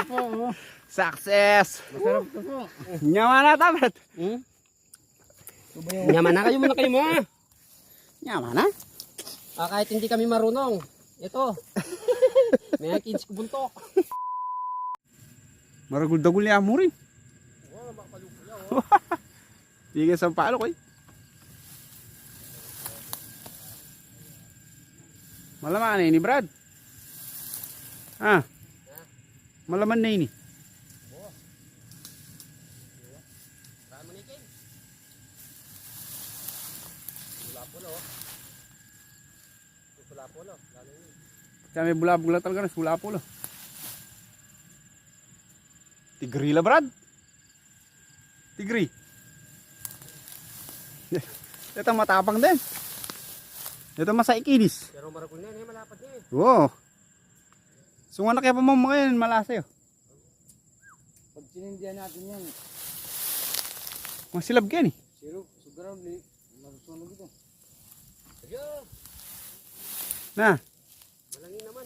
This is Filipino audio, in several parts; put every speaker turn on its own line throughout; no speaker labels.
po.
Success!
Masarap to po.
Nyaman na tapat.
Nyaman na kayo muna kayo mo.
Nyaman na?
Kahit hindi kami marunong. Ito. May 15 kubuntok.
Maragul-dagul niya mo rin. Tigil sa palo ko eh. Malaman na ini Brad. Malaman na ini. Kami bula-bula talaga na sula po lo. Tigri la Brad. Tigri. Ito matapang din. Ito masaikinis.
Pero maragul na yan, malapad niya eh.
Wow. Sungan na kaya pa mga yan, malasa yun.
Pag sinindihan natin yan.
Masilab ka yan eh.
Siguro, marusunog ito.
Ayun.
Na.
Malangin naman.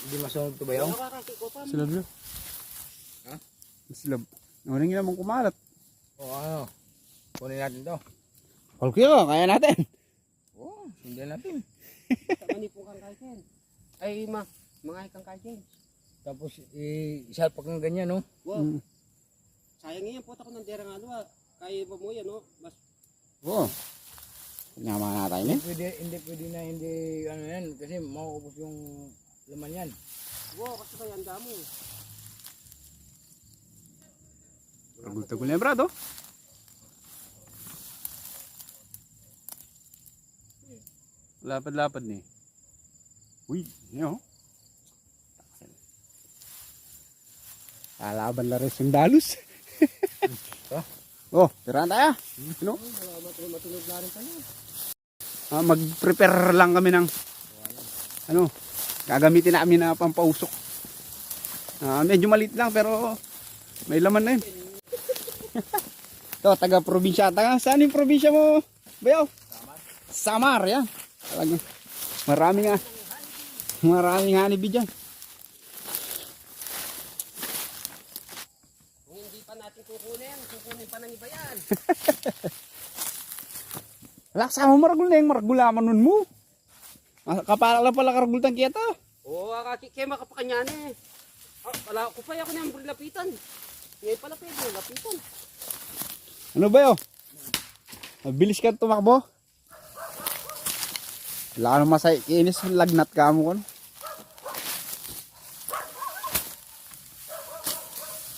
Hindi masunog ito ba yun?
Nakakakikotan.
Silab yun.
Ha?
Silab. Nawanin nila mong kumalat.
O ano? Kunin natin to.
Okay ko, kaya natin.
Oo, sindihan natin.
Mani po kang kain. Ay mga ikang kain.
Tapos isalpak ng ganyan, no?
Wow. Sayang yan po ako ng derang ano. Kaya ba mo yan, no? Mas
Oo. Nyaman na tayo eh.
Hindi pwede na hindi ano yan kasi mauubos yung laman yan.
wow, kasi kaya ang damo.
Tagul-tagul na Brad oh. Lapad-lapad ni. Uy, yun oh. Kalaban la rin sundalus. Oh, tirahan tayo. Ano?
Matunog na rin tayo.
Mag-prepare lang kami ng ano, gagamitin namin na pampausok. Medyo maliit lang pero may laman na yun. Ito, taga-probinsya. Saan yung probinsya mo, Bayo? Samar, yan. Talagang maraming hanibi dyan.
Kung hindi pa natin kukunin pa ng iba yan.
Laksa mo maragulaman nun mo. Kapala pala karagultan kita.
Oo, kaya makapakanyan eh. Pala ko pa ako na yung lapitan. Ngayon pala pwede, lapitan.
Ano ba yun? Mabilis ka tumakbo? Wala ka naman sa ikinis, lagnat ka mo.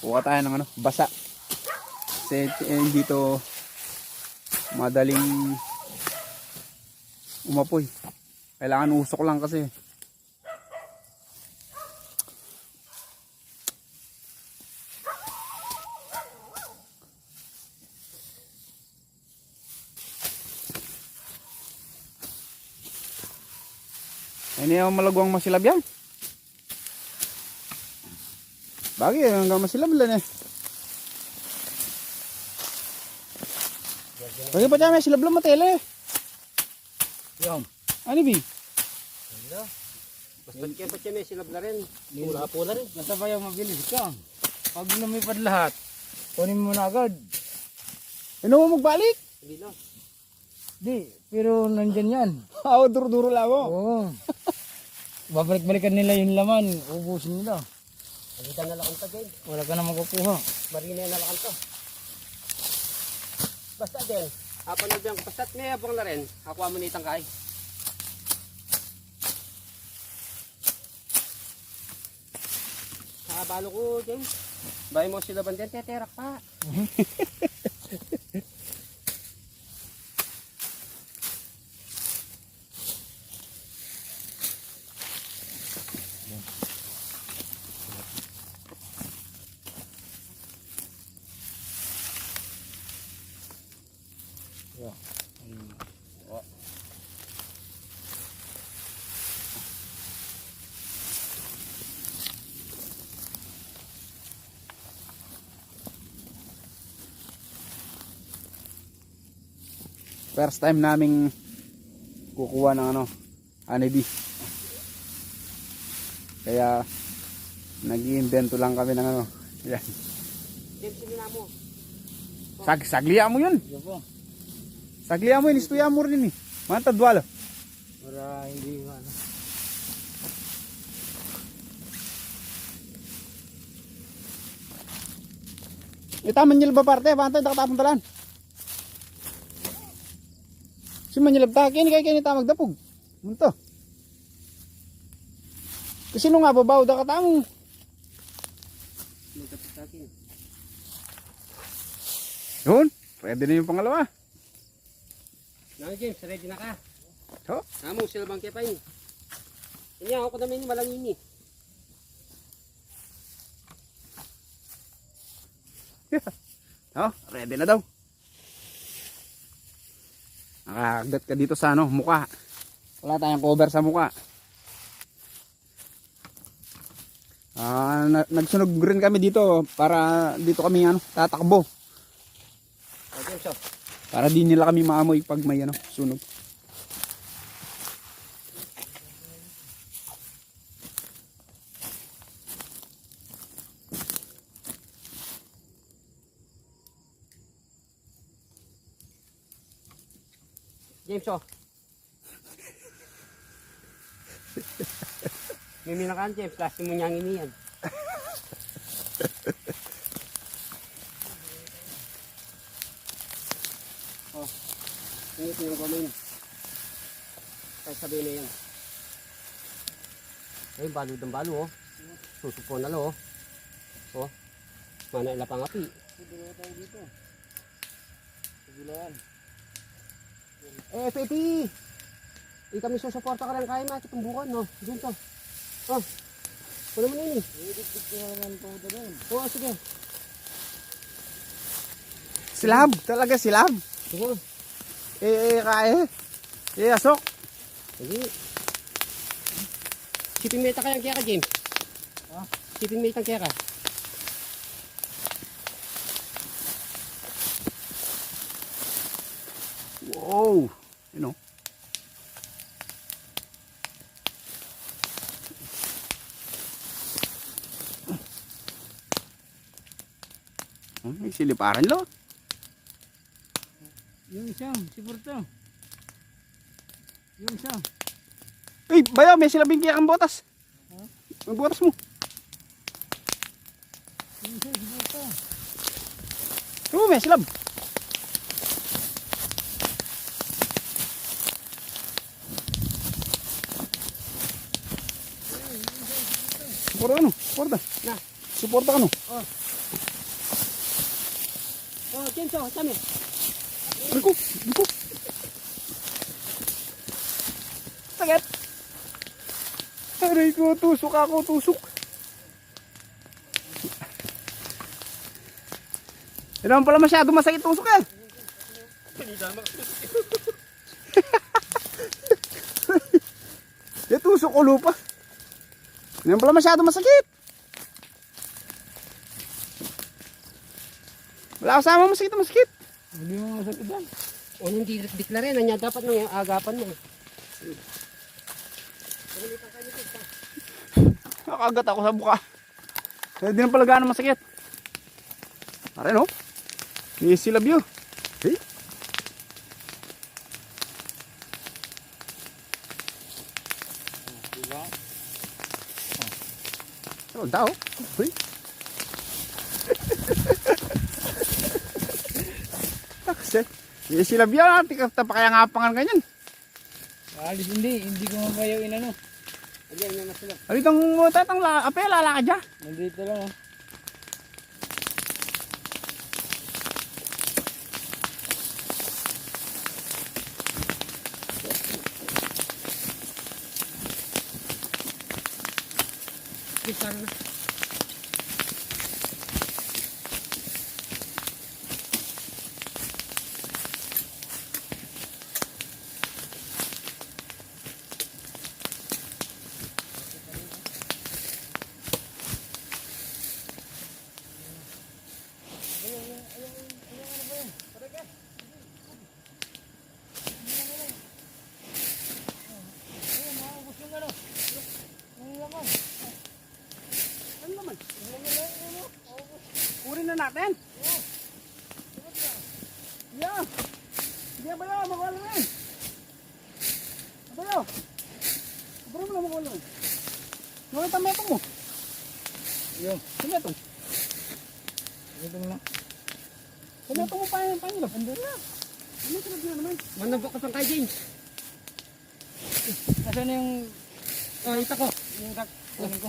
Kuha tayo ng ano, basa. Kasi dito madaling umapoy. Kailangan usok lang kasi. Hindi naman malagwang masilab yan. Bagay, hanggang masilab lang eh. Bagay pa dyan, may silab lang matele.
Yung.
Ano bi?
Basta kaya pa siya may silab na rin. Pula rin.
Basta ba yung mabilis ka? Pag lumipad lahat, kunin mo na agad.
Ano mo magbalik?
Hindi na.
Di, pero nandyan yan.
Oo, duro-duro lang ako.
Oo. Babalik-balikan nila yung laman, ubusin nila.
Pagkita na lakang tagay.
Wala ka na makukuha.
Marina na lakang to. Basta din. Panabihan ko. Basta't may abang na rin. Hakuha mo na itang kay. Balo ko, James. Bahay mo sila bandiyan, teterak pa.
First time naming kukuha ng ano, honeybee. Kaya nag-iimbento lang kami ng ano. Yan.
James, sinina mo.
Saglia mo yun.
Sige po.
Saglia mo yun. Istuya mo rin eh. Mga tadwala.
Para hindi ano.
Itaman niyo ba parte? Pantay nakatapong talan. Si manilab ta kini kay kini ta magdapog. Munto. Kasi nung nga babaw da katang.
Magkapit sa akin.
Yun, pwede na yung pangalawa.
Na James, ready na ka?
Ho?
Amo, sila bang kaya pa yun? Ini ako naman ni malangin eh.
Oh, ready na daw. Nakakagat ka dito sa ano, mukha. Wala tayong cover sa mukha. Nagsunog rin kami dito para dito kami ano, tatakbo.
Okay, so.
Para di nila kami maamoy pag may ano, sunog.
James, oh. May minakaan, James. Last mo niyang iniyan. Oh. Ingit yung kumain. Kaya sabihin na yan. Ay, balo ng balo, oh. Susupo na lo, oh. Oh. Mana ila pangapi.
Dalawa tayo dito. Pagilaan.
Eh, Pepi! Kami susuporta ka lang kaya na tumbukan, no? Diyan to. Oh. Wala mo na yun, eh.
Dikdik ko naman ito doon.
Oo, sige.
Silab, talaga silab.
Sige.
Kaya. Asok.
Sige. Shipping mate ka yung kaya ka, James.
Ha?
Shipping mate ang kaya ka.
Wow. You know. May siliparan lo.
Yung isa, si Porto. Yung isa.
Uy, bayaw, may silabing kaya kang botas. Ang botas mo.
Yung isa, si Porto.
Oo, may silab. Suporta ka no? Suporta.
Na.
Suporta ka no?
Oh, James, oh, sami.
Biko. Sakit. Aray ko, tusok ako, tusok. Hindi naman pala masyado masakit tusok yan. Yung tusok ko lupa. Hindi naman pala masyado masakit. Wala kasama masakit.
Hindi mo masakit yan.
O, nung declare yan, nanya dapat nung agapan mo.
Nakagat ako sa buka. Kaya di naman pala gano'ng masakit. Pare no? Easy love you. Hey.
Diba?
Ano daw? Hey. Kasi, easy love you. Tikap pa kaya nga pangan ganyan.
Alis hindi ko mabayaw inano.
Ayan, yan na sila.
Ano itong tatang apel, lala ka dyan?
Nandito lang oh.
Please, sana na.
Ayun, nakabos yung ano. Yung laman.
na natin. Yeah. Hindi ba yun? Makuha lang eh. Ano ba yun? Abra mo lang makuha lang. Ngayon tameto mo.
Yung,
Tameto.
ito na.
Tameto mo pa yung pangilap. Andun na. Ano tulad na naman?
Manabok ka pang kay James.
Nasaan na yung
Oh, ita ko.
yung kunin ko?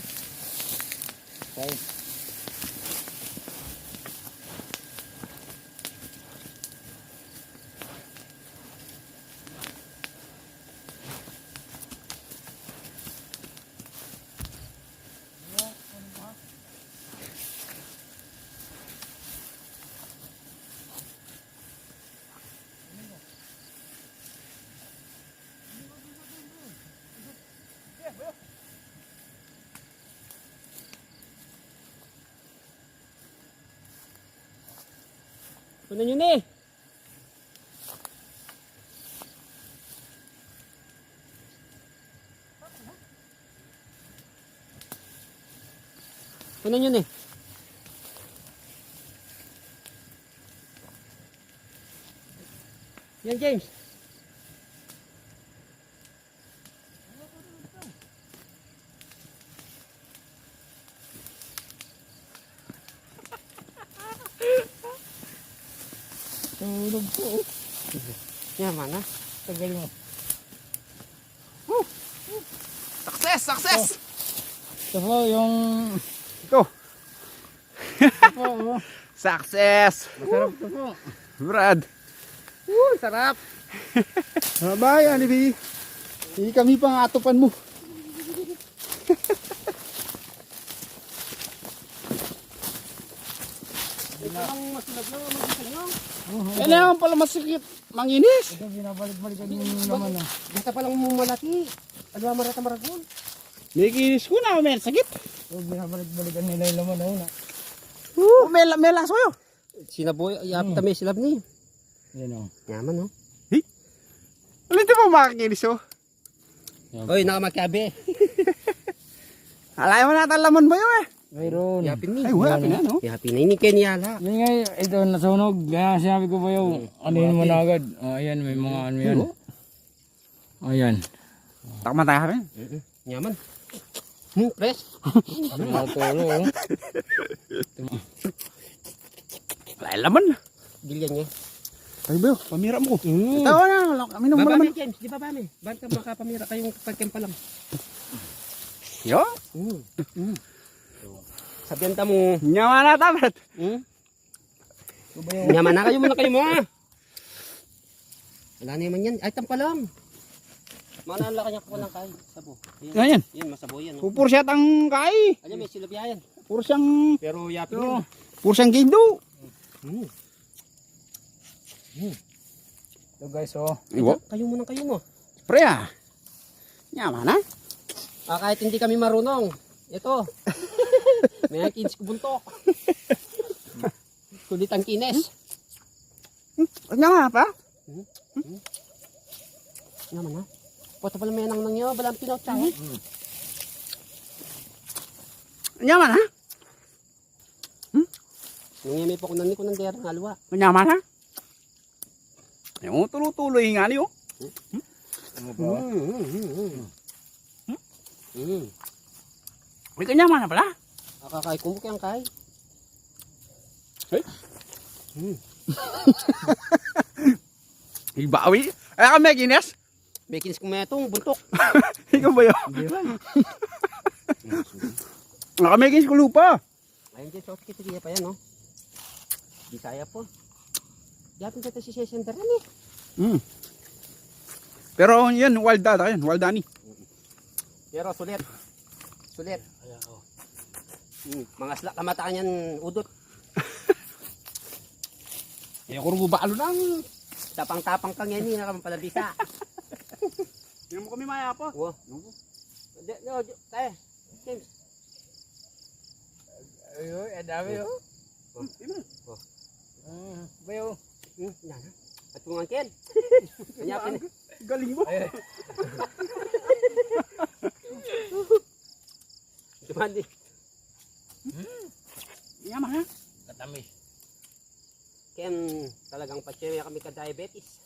Okay.
Kunin yun eh. Kunin yun eh. Yan James.
Tulog po.
Yan mana.
Tagal mo.
Success! Success!
Ito po yung...
Ito.
Ito po. Oh.
Success!
Masarap ito po.
Brad.
Sarap.
Bye, Anibi. Hindi kami pang atupan mo.
Ito lang masulab lang. Magising lang.
Yan naman pala masikip. Manginis.
Ito binabalik-balikan yung naman. Oh.
Basta palang mumalaki. Ano ba marata maragol?
May kinis ko na, men. Sakit.
Ito binabalik-balikan nila yung laman.
May laso yun.
Sinaboy. Yapit kami silab ni.
Yan o.
Yaman oh.
Ulit mo makakinis oh.
Oy, nakamagkabi.
Alay mo natin laman ba yun eh.
Mayroon.
Yapin ni.
Ay, wala na no.
Yapin na. Ini kaya niyala.
Yan nga, ito nasunog. Kaya sinabi ko pa yung ano yun mo na agad. Oh, ayan, may mga ano yan. Ayan.
Takman tayo kami.
Yaman. Press.
Maturo.
Alay laman.
Bilyan niya.
Ay ba yun, pamira mo. Tawa na, minum mo
Baba
laman.
mi, James. Di ba ba mi? Ba't ka makapamira kayong pagkempa lang?
Yo.
Sabihan ta mo.
Nyawa na tapat.
Nyaman na kayo muna kayo mo ha. Wala na naman yan. Ay, tampa lang. Manala kanya ko lang kay. Sabo.
Yan yan.
Yan, masabo yan. Oh.
Pupur siya tang kai.
Ayan, may silab yan.
Puro siyang,
Pero yapin yan.
puro siyang gindo.
Ito guys, oh.
Iwo.
Kayo muna kayo mo.
Pre ah. Nyawa na.
Kahit hindi kami marunong. Ito. May kinis ko buntok. Sulit ang kines.
Nyawa pa.
Naman ha. Poto pala may nang nyo. Balang pinaw tsaka.
Nyawa na.
Nangyami po ko nang dera ng alwa.
Nyawa na. Yung tuloy-tuloy nga niyo. May kanyaman na pala.
Akakay kumuk yang kay.
Ibawi. Ay kami Guinness.
May kinis ko metong buntok.
Ikaw ba yun? Kami Guinness ko lupa.
Ayun dyan, so kita pa yan, no? Di kaya po. Diyan dito si Session Daran eh.
Pero yan, wild data yan. Wild dani.
Pero sulit. Sulit. Mga slak kamataan yan, udot.
Eh, kung balo lang.
Tapang-tapang kang yan, hindi nakampalabisa.
Hindi mo kami maya po.
Wow. Tayo. James.
Ayun, ang dami oh. Bayo.
Yan. At kung angkin. Kanyapin.
Galing mo.
Dumandi.
Yaman ha.
Tamis.
Kaya talagang patsya kami ka-diabetes.